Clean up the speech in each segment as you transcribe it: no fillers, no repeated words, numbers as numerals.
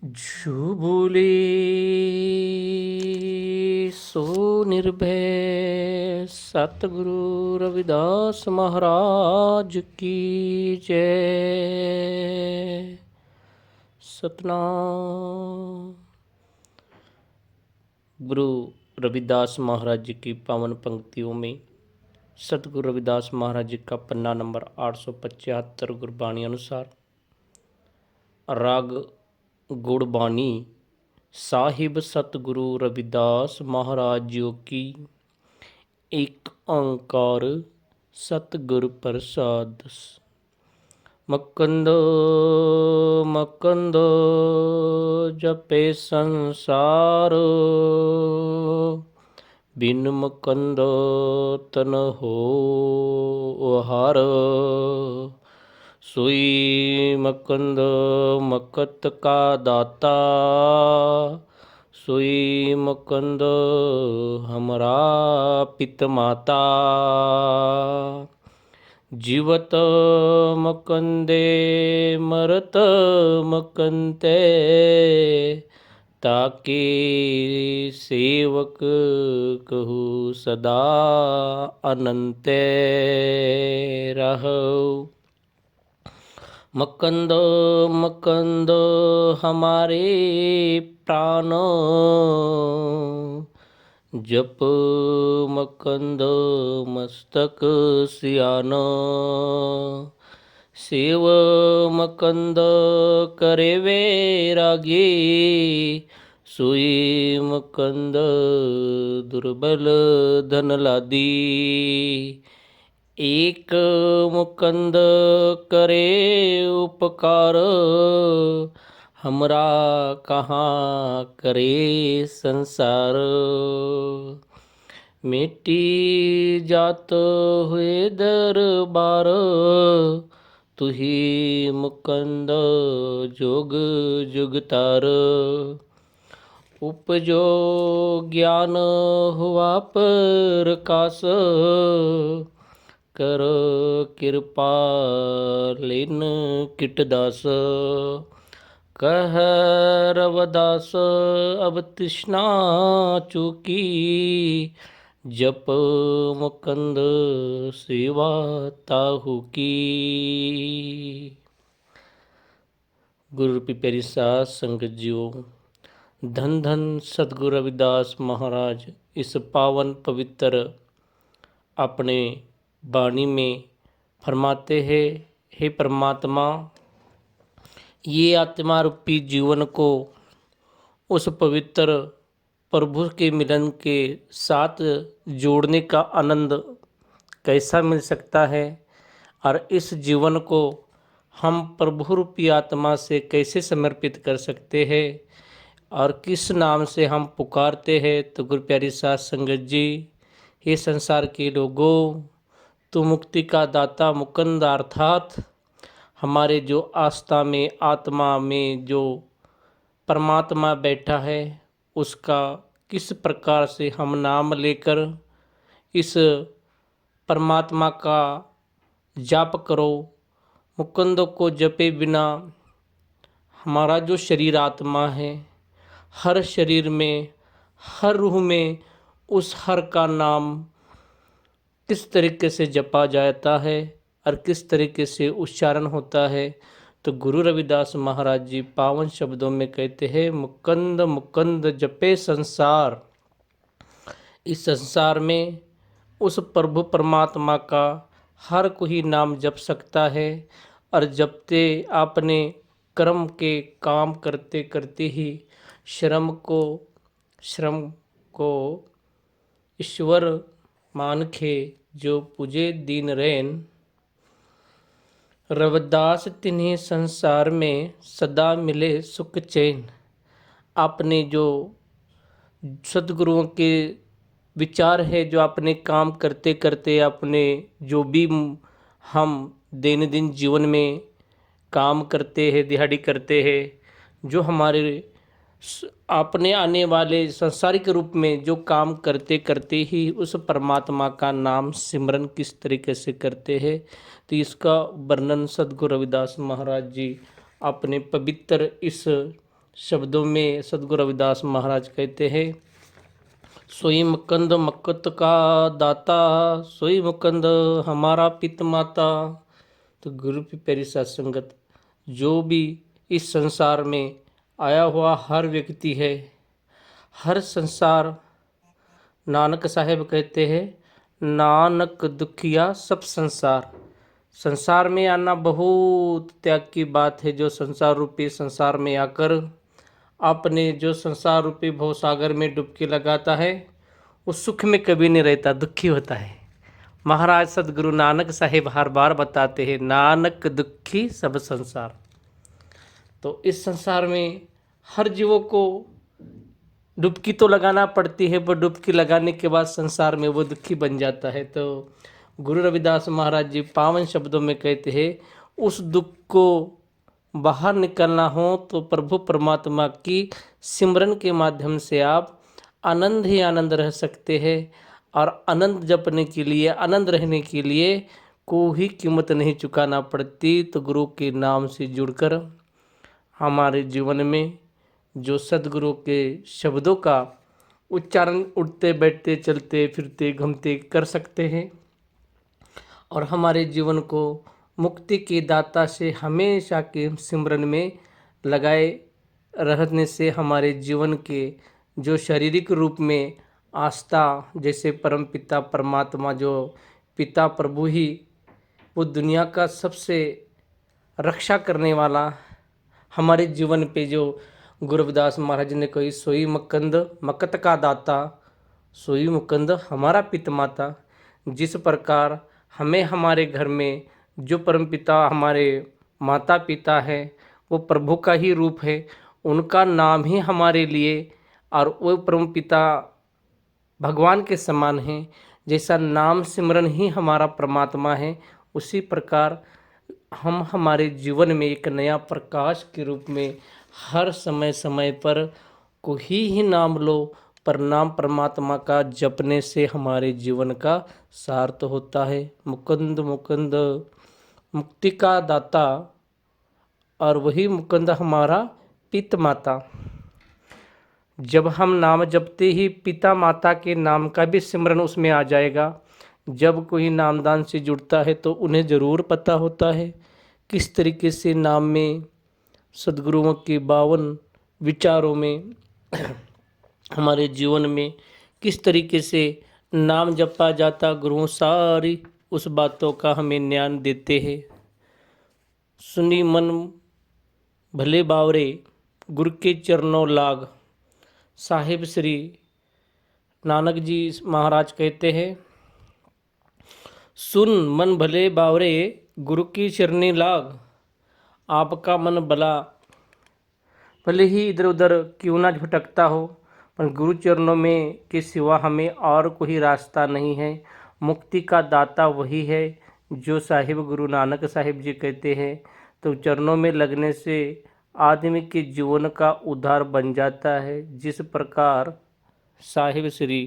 जो बोले सो निर्भय सतगुरु रविदास महाराज की जय। सतनाम। गुरु रविदास महाराज जी की पावन पंक्तियों में सतगुरु रविदास महाराज जी का पन्ना नंबर 875 गुरबाणी अनुसार राग गुड़बानी साहिब सतगुरु रविदास महाराज जी की एक ओंकार सतगुरु प्रसाद। मकंद मकंद जपे संसार बिन मकंद तन हो हार। सोई मकंद मकत का दाता सोई मकंद हमरा पित माता। जीवत मकंदे मरत मकंते ताके सेवक कहू सदा अनंते रहो। मकंद मकंद हमारे प्राण जप मकंद मस्तक सियान। सेव मकंद करे वैरागी सोई मकंद दुर्बल धन लादी। एक मुकंद करे उपकार हमरा कहाँ करे संसार। मिट्टी जात हुए दरबार तुही मुकंद जोग जुगतार। उपजो ज्ञान हुआ प्रकाश कर कृपा लिन किटदास। कह रवदास अब तृष्णा चूकी जप मुकंद सेवा ताहू की। गुरु रूपी प्यारी साध संगत जियो, धन धन सतगुरु रविदास महाराज इस पावन पवित्र अपने वाणी में फरमाते हैं, हे परमात्मा, ये आत्मा रूपी जीवन को उस पवित्र प्रभु के मिलन के साथ जोड़ने का आनंद कैसा मिल सकता है, और इस जीवन को हम प्रभु रूपी आत्मा से कैसे समर्पित कर सकते हैं, और किस नाम से हम पुकारते हैं। तो गुरु प्यारी साध संगत जी, हे संसार के लोगों, तो मुक्ति का दाता मुकंद अर्थात हमारे जो आस्था में आत्मा में जो परमात्मा बैठा है, उसका किस प्रकार से हम नाम लेकर इस परमात्मा का जाप करो। मुकंद को जपे बिना हमारा जो शरीर आत्मा है, हर शरीर में हर रूह में उस हर का नाम किस तरीके से जपा जाता है और किस तरीके से उच्चारण होता है। तो गुरु रविदास महाराज जी पावन शब्दों में कहते हैं, मुकंद मुकंद जपे संसार। इस संसार में उस प्रभु परमात्मा का हर कोई नाम जप सकता है, और जपते आपने कर्म के काम करते करते ही श्रम को ईश्वर मान खे जो पूजे दीन रैन। रविदास तिन्हीं संसार में सदा मिले सुख चैन। आपने जो सदगुरुओं के विचार है, जो अपने काम करते करते अपने जो भी हम दैनंदिन जीवन में काम करते हैं, दिहाड़ी करते हैं, जो हमारे अपने आने वाले संसारिक रूप में जो काम करते करते ही उस परमात्मा का नाम सिमरन किस तरीके से करते हैं, तो इसका वर्णन सद्गुरु रविदास महाराज जी अपने पवित्र इस शब्दों में सद्गुरु रविदास महाराज कहते हैं, सोई मुकंद मक्कत का दाता, सोई मुकंद हमारा पित माता। तो गुरु की प्यारी साथ संगत, जो भी इस संसार में आया हुआ हर व्यक्ति है, हर संसार, नानक साहेब कहते हैं, नानक दुखिया सब संसार। संसार में आना बहुत त्याग की बात है। जो संसार रूपी संसार में आकर आपने जो संसार रूपी भवसागर में डुबकी लगाता है, वो सुख में कभी नहीं रहता, दुखी होता है। महाराज सदगुरु नानक साहेब हर बार बताते हैं, नानक दुखी सब संसार। तो इस संसार में हर जीवों को डुबकी तो लगाना पड़ती है, पर डुबकी लगाने के बाद संसार में वो दुखी बन जाता है। तो गुरु रविदास महाराज जी पावन शब्दों में कहते हैं, उस दुख को बाहर निकलना हो तो प्रभु परमात्मा की सिमरन के माध्यम से आप आनंद ही आनंद रह सकते हैं। और आनंद जपने के लिए, आनंद रहने के लिए कोई कीमत नहीं चुकाना पड़ती। तो गुरु के नाम से जुड़कर हमारे जीवन में जो सद्गुरु के शब्दों का उच्चारण उठते बैठते चलते फिरते घूमते कर सकते हैं, और हमारे जीवन को मुक्ति के दाता से हमेशा के सिमरन में लगाए रहने से हमारे जीवन के जो शारीरिक रूप में आस्था, जैसे परम पिता परमात्मा जो पिता प्रभु ही वो दुनिया का सबसे रक्षा करने वाला, हमारे जीवन पे जो गुरु रविदास महाराज ने कही, सोई मकंद मकत का दाता, सोई मुकंद हमारा पिता माता। जिस प्रकार हमें हमारे घर में जो परम पिता हमारे माता पिता है, वो प्रभु का ही रूप है, उनका नाम ही हमारे लिए, और वो परम पिता भगवान के समान हैं। जैसा नाम सिमरन ही हमारा परमात्मा है, उसी प्रकार हम हमारे जीवन में एक नया प्रकाश के रूप में हर समय समय पर कोई ही नाम लो, पर नाम परमात्मा का जपने से हमारे जीवन का सार्थ होता है। मुकुंद मुकुंद मुक्ति का दाता, और वही मुकुंद हमारा पिता माता। जब हम नाम जपते ही पिता माता के नाम का भी सिमरन उसमें आ जाएगा। जब कोई नामदान से जुड़ता है तो उन्हें ज़रूर पता होता है किस तरीके से नाम में, सद्गुरुओं के 52 विचारों में, हमारे जीवन में किस तरीके से नाम जपा जाता। गुरुओं सारी उस बातों का हमें ज्ञान देते हैं। सुनी मन भले बावरे, गुरु के चरणों लाग। साहिब श्री नानक जी महाराज कहते हैं, सुन मन भले बावरे, गुरु की चरनी लाग। आपका मन भला भले ही इधर उधर क्यों ना भटकता हो, पर गुरु चरणों में के सिवा हमें और कोई रास्ता नहीं है। मुक्ति का दाता वही है जो साहिब गुरु नानक साहिब जी कहते हैं। तो चरणों में लगने से आदमी के जीवन का उद्धार बन जाता है। जिस प्रकार साहिब श्री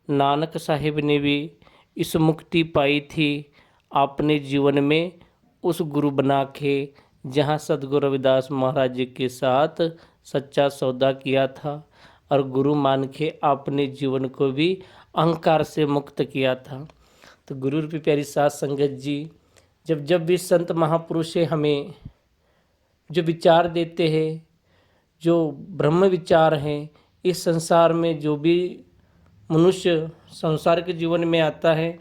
नानक साहिब ने भी इस मुक्ति पाई थी, अपने जीवन में उस गुरु बना के जहाँ सद्गुरु रविदास महाराज जी के साथ सच्चा सौदा किया था, और गुरु मान के अपने जीवन को भी अहंकार से मुक्त किया था। तो गुरु रूपी प्यारी साथ संगत जी, जब जब भी संत महापुरुष हमें जो विचार देते हैं, जो ब्रह्म विचार हैं, इस संसार में जो भी मनुष्य संसार के जीवन में आता है,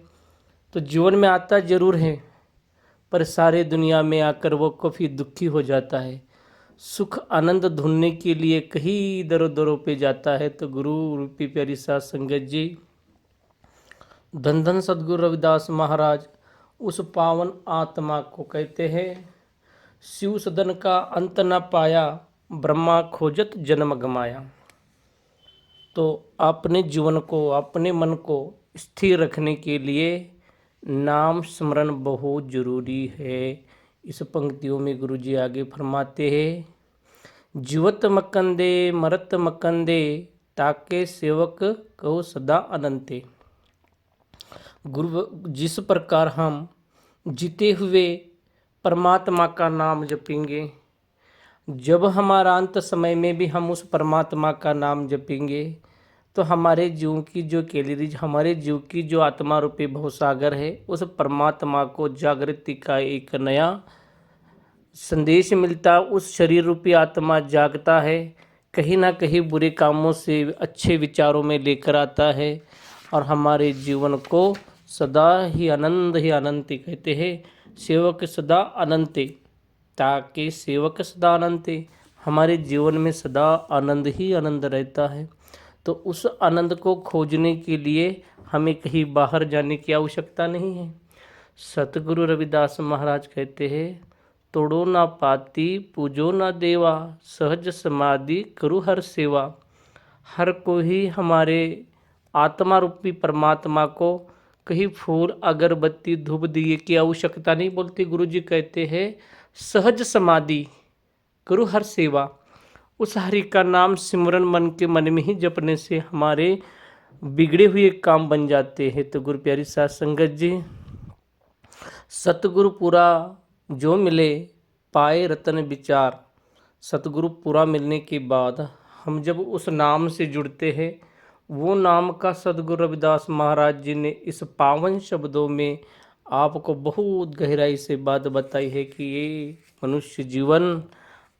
तो जीवन में आता ज़रूर है, पर सारे दुनिया में आकर वो काफ़ी दुखी हो जाता है। सुख आनंद ढूंढने के लिए कहीं दरों दरों पे जाता है। तो गुरु रूपी प्यारी साथ संगत जी, धन धन सद्गुरु रविदास महाराज उस पावन आत्मा को कहते हैं, शिव सदन का अंत न पाया, ब्रह्मा खोजत जन्म गमाया। तो अपने जीवन को, अपने मन को स्थिर रखने के लिए नाम स्मरण बहुत जरूरी है। इस पंक्तियों में गुरु जी आगे फरमाते हैं, जीवत मकंदे मरत मकंदे, ताके सेवक कहो सदा अनंते। गुरु जिस प्रकार हम जीते हुए परमात्मा का नाम जपेंगे, जब हमारा अंत समय में भी हम उस परमात्मा का नाम जपेंगे तो हमारे जीव की जो कैलोरीज, हमारे जीव की जो आत्मा रूपी भवसागर है, उस परमात्मा को जागृति का एक नया संदेश मिलता। उस शरीर रूपी आत्मा जागता है, कहीं ना कहीं बुरे कामों से अच्छे विचारों में लेकर आता है और हमारे जीवन को सदा ही अनंत ही कहते हैं। सेवक सदा अनंते, ताकि सेवक सदा अनंते, हमारे जीवन में सदा आनंद ही आनंद रहता है। तो उस आनंद को खोजने के लिए हमें कहीं बाहर जाने की आवश्यकता नहीं है। सतगुरु रविदास महाराज कहते हैं, तोड़ो ना पाती पूजो ना देवा, सहज समाधि करो हर सेवा। हर कोई हमारे आत्मा रूपी परमात्मा को कहीं फूल अगरबत्ती धूप दिए की आवश्यकता नहीं बोलती। गुरु जी कहते हैं सहज समाधि करो हर सेवा। उस हरि का नाम सिमरन मन के मन में ही जपने से हमारे बिगड़े हुए काम बन जाते हैं। तो गुरु प्यारी साध संगत जी, सतगुरु पूरा जो मिले पाए रतन विचार। सतगुरु पूरा मिलने के बाद हम जब उस नाम से जुड़ते हैं, वो नाम का सतगुरु रविदास महाराज जी ने इस पावन शब्दों में आपको बहुत गहराई से बात बताई है कि ये मनुष्य जीवन,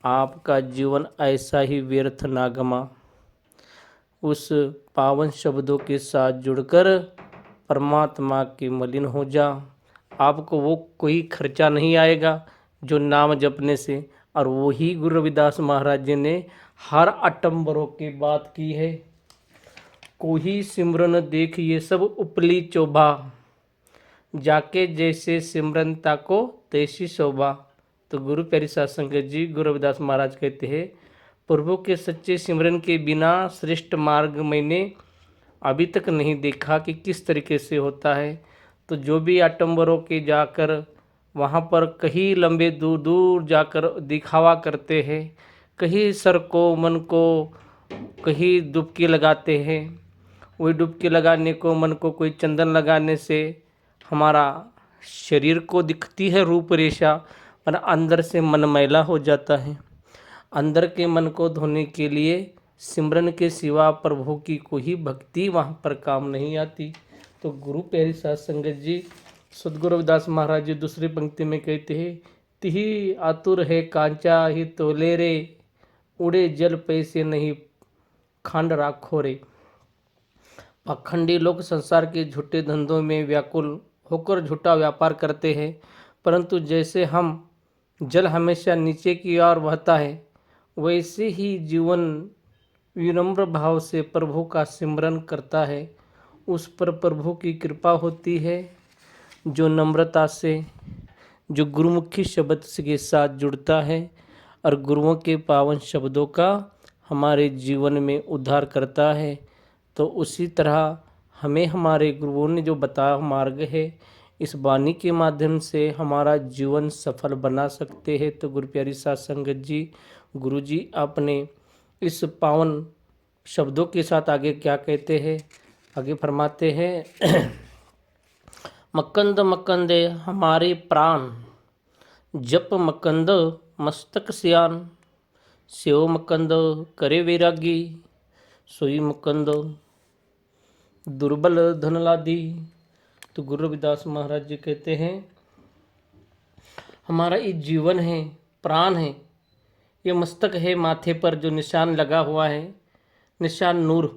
आपका जीवन ऐसा ही व्यर्थ ना गमा। उस पावन शब्दों के साथ जुड़कर परमात्मा के मलिन हो जा। आपको वो कोई खर्चा नहीं आएगा जो नाम जपने से। और वही गुरु रविदास महाराज जी ने हर अटंबरों की बात की है। कोई सिमरन देख ये सब उपली चोभा, जाके जैसे सिमरन ताको तैसी शोभा। तो गुरु प्यारी साध संगत जी, गुरु रविदास महाराज कहते हैं, प्रभु के सच्चे सिमरन के बिना श्रेष्ठ मार्ग मैंने अभी तक नहीं देखा कि किस तरीके से होता है। तो जो भी आडंबरों के जाकर वहाँ पर कहीं लंबे दूर दूर जाकर दिखावा करते हैं, कहीं सर को मन को कहीं डुबकी लगाते हैं। वही डुबकी लगाने को मन को कोई चंदन लगाने से हमारा शरीर को दिखती है रूपरेखा, पर अंदर से मन मैला हो जाता है। अंदर के मन को धोने के लिए सिमरन के सिवा प्रभु की कोई भक्ति वहाँ पर काम नहीं आती। तो गुरु प्यारी साध संगत जी, सद्गुरु रविदास महाराज जी दूसरी पंक्ति में कहते हैं, तिही आतुर है कांचा ही तोले रे, उड़े जल पैसे नहीं खंड राखो रे। पाखंडी लोग संसार के झूठे धंधों में व्याकुल होकर झूठा व्यापार करते हैं, परंतु जैसे हम जल हमेशा नीचे की ओर बहता है, वैसे ही जीवन विनम्र भाव से प्रभु का सिमरन करता है, उस पर प्रभु की कृपा होती है। जो नम्रता से, जो गुरुमुखी शब्द के साथ जुड़ता है और गुरुओं के पावन शब्दों का हमारे जीवन में उद्धार करता है, तो उसी तरह हमें हमारे गुरुओं ने जो बताया मार्ग है, इस वाणी के माध्यम से हमारा जीवन सफल बना सकते हैं। तो गुरु प्यारी साध संगत जी, गुरु जी आपने इस पावन शब्दों के साथ आगे क्या कहते हैं, आगे फरमाते हैं, मकंद मकंदे हमारे प्राण, जप मकंद मस्तक सियान, सेव मकंद करे वैरागी, सोई मकंद दुर्बल धनलादी। तो गुरु रविदास महाराज जी कहते हैं, हमारा ये जीवन है, प्राण है, ये मस्तक है, माथे पर जो निशान लगा हुआ है, निशान नूर।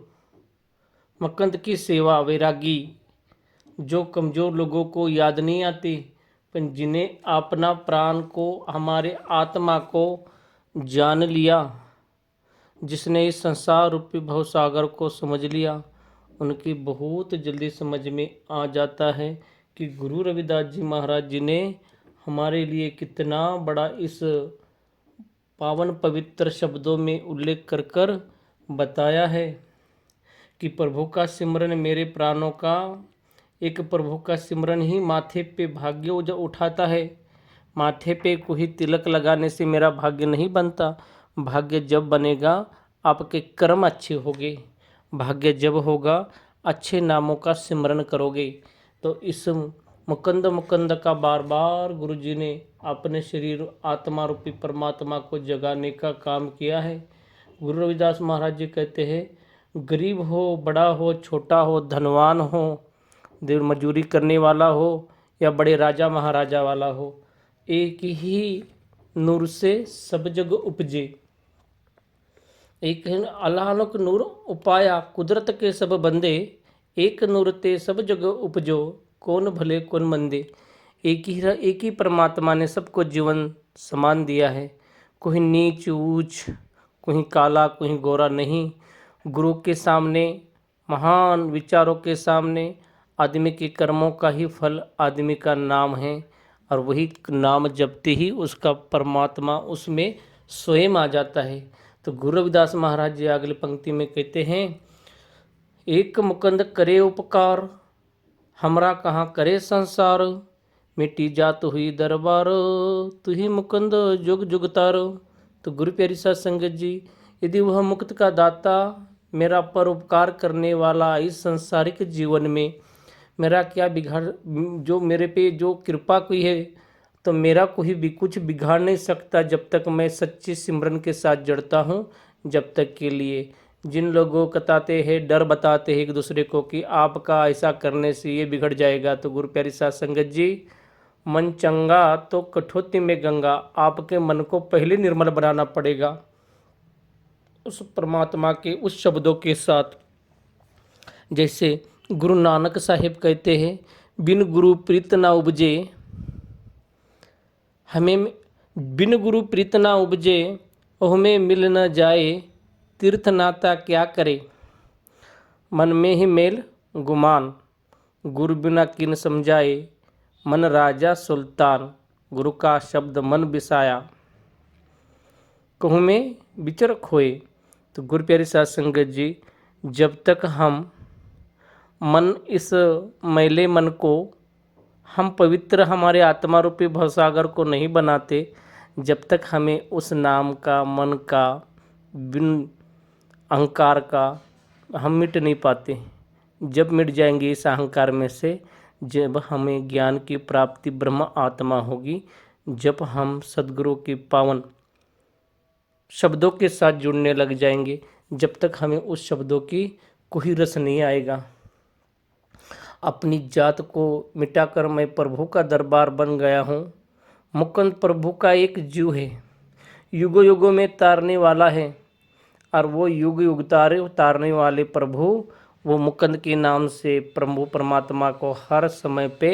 मकंद की सेवा वैरागी, जो कमज़ोर लोगों को याद नहीं आती, पर जिन्हें अपना प्राण को, हमारे आत्मा को जान लिया, जिसने इस संसार रूपी भवसागर को समझ लिया, उनकी बहुत जल्दी समझ में आ जाता है कि गुरु रविदास जी महाराज जी ने हमारे लिए कितना बड़ा इस पावन पवित्र शब्दों में उल्लेख कर कर बताया है कि प्रभु का सिमरन मेरे प्राणों का, एक प्रभु का सिमरन ही माथे पे भाग्य जो उठाता है। माथे पे कोई तिलक लगाने से मेरा भाग्य नहीं बनता। भाग्य जब बनेगा आपके कर्म अच्छे होंगे, भाग्य जब होगा अच्छे नामों का सिमरन करोगे। तो इस मुकुंद मुकुंद का बार बार गुरु जी ने अपने शरीर आत्मा रूपी परमात्मा को जगाने का काम किया है। गुरु रविदास महाराज जी कहते हैं, गरीब हो, बड़ा हो, छोटा हो, धनवान हो, दिन मजूरी करने वाला हो या बड़े राजा महाराजा वाला हो, एक ही नूर से सब जग उपजे। एक अलाहनुक नूर उपाया कुदरत के सब बंदे, एक नूर ते सब जग उपजो, कौन भले कौन मंदे। एक ही परमात्मा ने सबको जीवन समान दिया है। कोई नीच ऊंच, कोई काला, कोई गोरा नहीं। गुरु के सामने, महान विचारों के सामने आदमी के कर्मों का ही फल आदमी का नाम है, और वही नाम जपते ही उसका परमात्मा उसमें स्वयं आ जाता है। तो गुरु रविदास महाराज जी अगली पंक्ति में कहते हैं, एक मुकुंद करे उपकार, हमरा कहाँ करे संसार, मिट्टी जात हुई दरबार, तू ही मुकुंद जुग जुग तार। तो गुरु प्यारी साध संगत जी, यदि वह मुक्त का दाता, मेरा परोपकार करने वाला इस सांसारिक जीवन में मेरा क्या बिगाड़, जो मेरे पे जो कृपा की है, तो मेरा कोई भी कुछ बिगाड़ नहीं सकता जब तक मैं सच्ची सिमरन के साथ जड़ता हूँ। जब तक के लिए जिन लोगों बताते हैं, डर बताते हैं एक दूसरे को कि आपका ऐसा करने से ये बिगड़ जाएगा, तो गुरु प्यारी साध संगत जी, मन चंगा तो कठौती में गंगा। आपके मन को पहले निर्मल बनाना पड़ेगा उस परमात्मा के उस शब्दों के साथ। जैसे गुरु नानक साहिब कहते हैं, बिन गुरु प्रीत ना उपजे, हमें बिन गुरु प्रीत ना उपजे, हमें मिल न जाए, तीर्थ नाता क्या करे, मन में ही मेल गुमान, गुरु बिना किन समझाए, मन राजा सुल्तान, गुरु का शब्द मन बिसाया, कहूँ में विचर खोए। तो गुरु प्यारी साध संगत जी, जब तक हम मन इस मैले मन को हम पवित्र हमारे आत्मा रूपी भवसागर को नहीं बनाते, जब तक हमें उस नाम का, मन का, बिन अहंकार का हम मिट नहीं पाते। जब मिट जाएंगे इस अहंकार में से, जब हमें ज्ञान की प्राप्ति ब्रह्म आत्मा होगी, जब हम सद्गुरु की पावन शब्दों के साथ जुड़ने लग जाएंगे, जब तक हमें उस शब्दों की कोई रस नहीं आएगा। अपनी जात को मिटाकर मैं प्रभु का दरबार बन गया हूँ। मुकुंद प्रभु का एक जीव है, युगों युगों में तारने वाला है, और वो युग युग तारने वाले प्रभु, वो मुकुंद के नाम से प्रभु परमात्मा को हर समय पे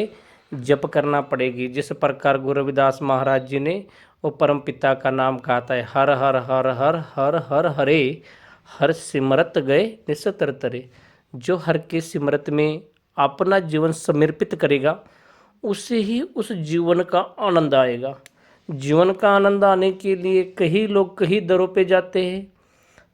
जप करना पड़ेगी। जिस प्रकार गुरु रविदास महाराज जी ने वो परम पिता का नाम कहता है, हर हर हर हर हर हर हरे, हर सिमरत गए निस्तर तरे। जो हर के सिमरत में अपना जीवन समर्पित करेगा, उससे ही उस जीवन का आनंद आएगा। जीवन का आनंद आने के लिए कई लोग कई दरों पे जाते हैं,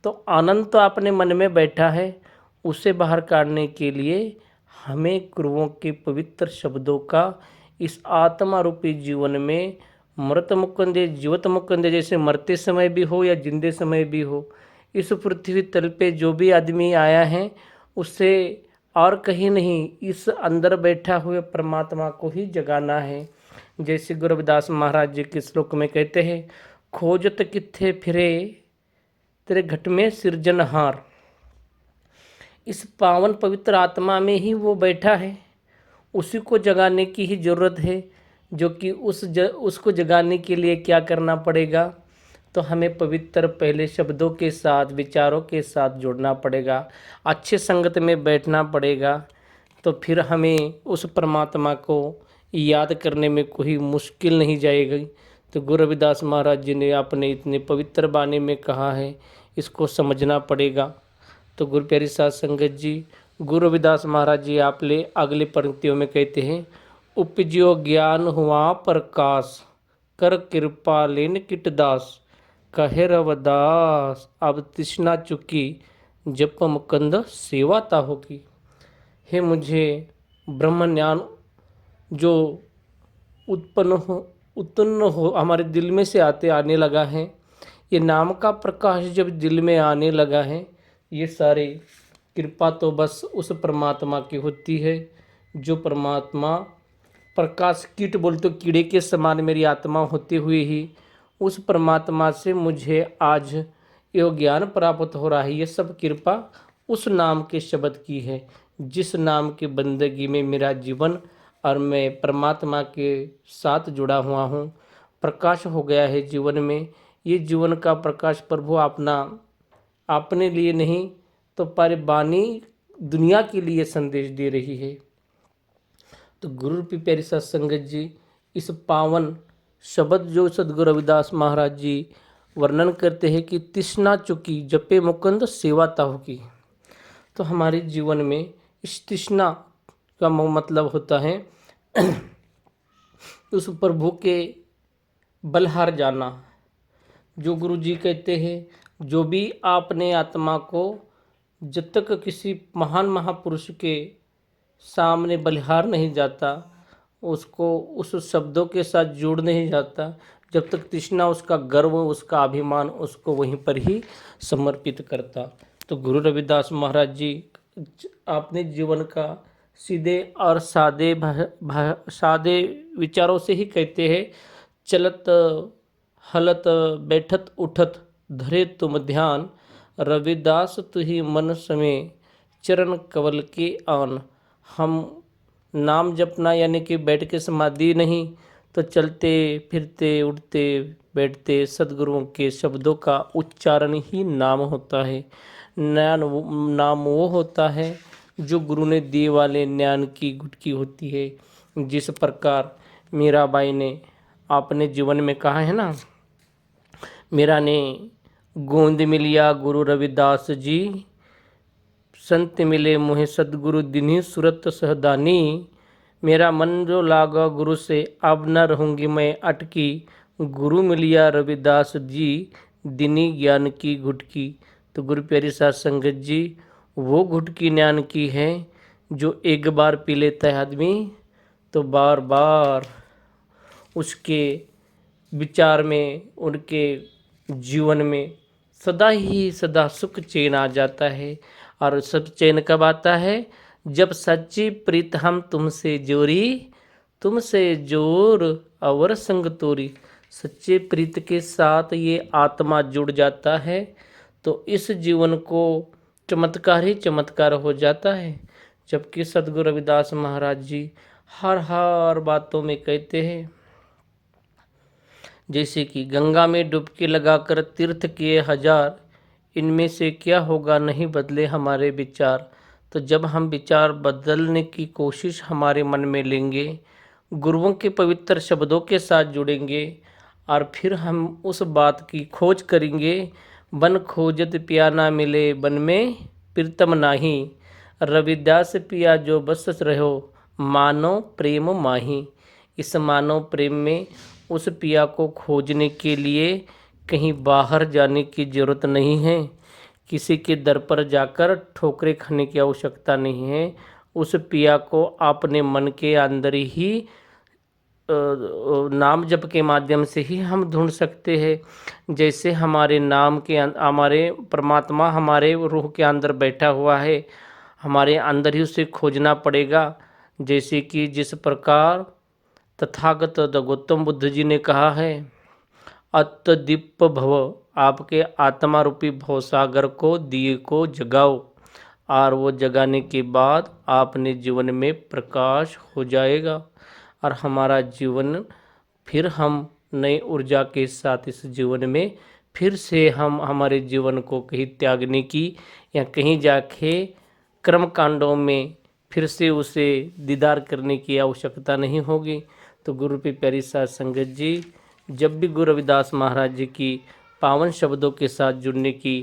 तो आनंद तो अपने मन में बैठा है, उसे बाहर काटने के लिए हमें गुरुओं के पवित्र शब्दों का इस आत्मा रूपी जीवन में मृत मुकुंदे जीवत मुकुंदे, जैसे मरते समय भी हो या जिंदे समय भी हो, इस पृथ्वी तल पे जो भी आदमी आया है उससे और कहीं नहीं, इस अंदर बैठा हुए परमात्मा को ही जगाना है। जैसे गुरु रविदास महाराज जी के श्लोक में कहते हैं, खोजत किथे फिरे तेरे घट में सिरजनहार। इस पावन पवित्र आत्मा में ही वो बैठा है, उसी को जगाने की ही ज़रूरत है। जो कि उसको जगाने के लिए क्या करना पड़ेगा, तो हमें पवित्र पहले शब्दों के साथ, विचारों के साथ जुड़ना पड़ेगा, अच्छे संगत में बैठना पड़ेगा। तो फिर हमें उस परमात्मा को याद करने में कोई मुश्किल नहीं जाएगी। तो गुरु रविदास महाराज जी ने अपने इतने पवित्र बाणी में कहा है, इसको समझना पड़ेगा। तो गुरु प्यारी साध संगत जी, गुरु रविदास महाराज जी आपले अगले पंक्तियों में कहते हैं, उपजियो ज्ञान हुआ प्रकाश, कर कृपा लेन किटदास, कहे रवदास अब तृष्णा चुकी, जप मुकुंद सेवा ताहो की। हे मुझे ब्रह्म ज्ञान जो उत्पन्न हो हमारे दिल में से आने लगा है, ये नाम का प्रकाश जब दिल में आने लगा है, ये सारी कृपा तो बस उस परमात्मा की होती है, जो परमात्मा प्रकाश कीट बोल तो कीड़े के समान मेरी आत्मा होते हुए ही उस परमात्मा से मुझे आज यो ज्ञान प्राप्त हो रहा है। ये सब कृपा उस नाम के शब्द की है, जिस नाम की बंदगी में मेरा जीवन और मैं परमात्मा के साथ जुड़ा हुआ हूँ। प्रकाश हो गया है जीवन में। ये जीवन का प्रकाश प्रभु अपने लिए नहीं तो पर वाणी दुनिया के लिए संदेश दे रही है। तो गुरु रूपी प्यारी साध संगत जी, इस पावन शब्द जो सदगुरु रविदास महाराज जी वर्णन करते हैं कि तृष्णा चुकी जपे मुकुंद सेवा ताहू की। तो हमारे जीवन में इस तृष्णा का मतलब होता है उस प्रभु के बलहार जाना। जो गुरु जी कहते हैं, जो भी आपने आत्मा को जब तक किसी महान महापुरुष के सामने बलिहार नहीं जाता, उसको उस शब्दों के साथ जुड़ नहीं जाता, जब तक तृष्णा, उसका गर्व, उसका अभिमान उसको वहीं पर ही समर्पित करता। तो गुरु रविदास महाराज जी आपने जीवन का सीधे और सादे विचारों से ही कहते हैं, चलत हलत बैठत उठत धरे तुम ध्यान, रविदास तुही मन समय चरण कवल के आन। हम नाम जपना यानी कि बैठ के समाधि नहीं, तो चलते फिरते उठते बैठते सद्गुरुओं के शब्दों का उच्चारण ही नाम होता है। नाम वो होता है जो गुरु ने दिए वाले ज्ञान की गुटकी होती है। जिस प्रकार मीराबाई ने आपने जीवन में कहा है ना, मेरा ने गोंद मिलिया गुरु रविदास जी, संत मिले मुहे सदगुरु दिनी सुरत सहदानी, मेरा मन जो लागा गुरु से अब न रहूँगी मैं अटकी, गुरु मिलिया रविदास जी दिनी ज्ञान की घुटकी। तो गुरु प्यारी साध संगत जी, वो घुटकी ज्ञान की है जो एक बार पी लेता है आदमी तो बार बार उसके विचार में, उनके जीवन में सदा ही सदा सुख चैन आ जाता है। और सब चैन कब आता है? जब सच्ची प्रीत हम तुमसे जोरी, तुमसे जोर अवर संग तोरी। सच्चे प्रीत के साथ ये आत्मा जुड़ जाता है तो इस जीवन को चमत्कार ही चमत्कार हो जाता है। जबकि सदगुरु रविदास महाराज जी हर बातों में कहते हैं, जैसे कि गंगा में डुबकी लगाकर तीर्थ किए हजार, इनमें से क्या होगा नहीं बदले हमारे विचार। तो जब हम विचार बदलने की कोशिश हमारे मन में लेंगे, गुरुओं के पवित्र शब्दों के साथ जुड़ेंगे और फिर हम उस बात की खोज करेंगे, बन खोजत पिया ना मिले बन में प्रीतम नाही, रविदास पिया जो बस रहो मानो प्रेम माही। इस मानव प्रेम में उस पिया को खोजने के लिए कहीं बाहर जाने की ज़रूरत नहीं है, किसी के दर पर जाकर ठोकरें खाने की आवश्यकता नहीं है। उस पिया को अपने मन के अंदर ही नाम जप के माध्यम से ही हम ढूंढ सकते हैं। जैसे हमारे नाम के हमारे परमात्मा हमारे रूह के अंदर बैठा हुआ है, हमारे अंदर ही उसे खोजना पड़ेगा। जैसे कि जिस प्रकार तथागत गौतम बुद्ध जी ने कहा है, अतदीप भव, आपके आत्मा रूपी भवसागर को दिए को जगाओ, और वो जगाने के बाद आपने जीवन में प्रकाश हो जाएगा और हमारा जीवन फिर हम नई ऊर्जा के साथ इस जीवन में फिर से हम हमारे जीवन को कहीं त्यागने की या कहीं जाके कर्म कांडों में फिर से उसे दीदार करने की आवश्यकता नहीं होगी। तो गुरु की प्यारी साध संगत जी, जब भी गुरु रविदास महाराज जी की पावन शब्दों के साथ जुड़ने की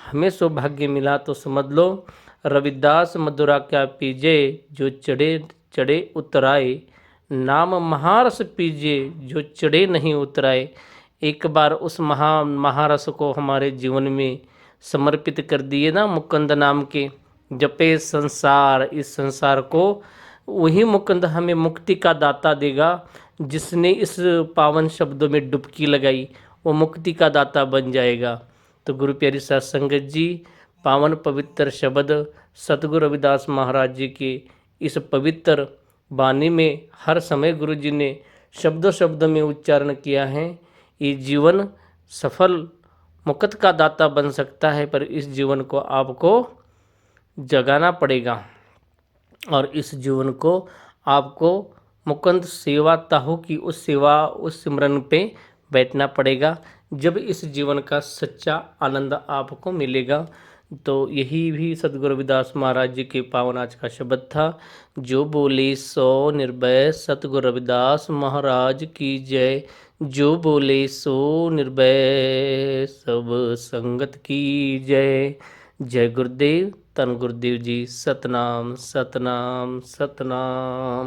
हमें सौभाग्य मिला तो समझ लो रविदास मधुरा क्या पीजे, जो चढ़े चढ़े उतराए, नाम महारस पीजे जो चढ़े नहीं उतराए। एक बार उस महारस को हमारे जीवन में समर्पित कर दिए ना, मुकुंद नाम के, जपे संसार, इस संसार को वही मुकुंद हमें मुक्ति का दाता देगा। जिसने इस पावन शब्दों में डुबकी लगाई वो मुक्ति का दाता बन जाएगा। तो गुरु प्यारी साध संगत जी, पावन पवित्र शब्द सतगुरु रविदास महाराज जी के इस पवित्र वाणी में हर समय गुरु जी ने शब्दों शब्द में उच्चारण किया है। ये जीवन सफल मुक्ति का दाता बन सकता है, पर इस जीवन को आपको जगाना पड़ेगा और इस जीवन को आपको मुकुंद सेवा ताहू की उस सेवा उस सिमरन पे बैठना पड़ेगा, जब इस जीवन का सच्चा आनंद आपको मिलेगा। तो यही भी सद्गुरु रविदास महाराज जी के पावन आज का शब्द था। जो बोले सो निर्भय सतगुरु रविदास महाराज की जय। जो बोले सो निर्भय सब संगत की जय। जय गुरुदेव, धन गुरुदेव जी। सतनाम सतनाम सतनाम।